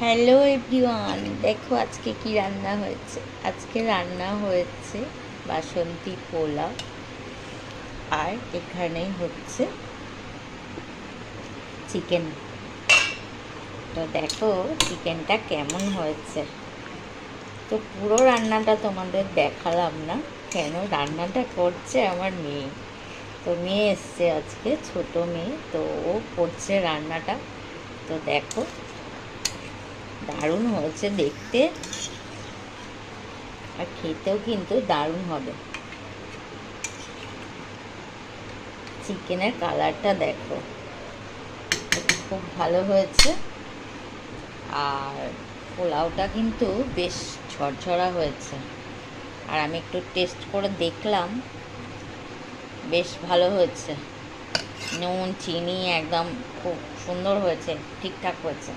Hello everyone, দেখো আজকে কি রান্না হয়েছে। আজকে রান্না হয়েছে বাসন্তী পোলাও, আর এখানে হচ্ছে চিকেন। তো দেখো চিকেনটা কেমন হয়েছে। তো পুরো রান্নাটা তোমাদের দেখালাম না, কেন রান্নাটা করছে আমার মেয়ে। তো মেয়ে এসছে আজকে, ছোট মেয়ে, তো ও করছে রান্নাটা। তো দেখো দারুণ হয়েছে দেখতে, আর খেতেও কিন্তু দারুণ হবে। চিকেনের কালারটা দেখো, খুব ভালো হয়েছে। আর পোলাওটা কিন্তু বেশ ঝরঝরা হয়েছে। আর আমি একটু টেস্ট করে দেখলাম, বেশ ভালো হয়েছে। নুন চিনি একদম খুব সুন্দর হয়েছে, ঠিকঠাক হয়েছে।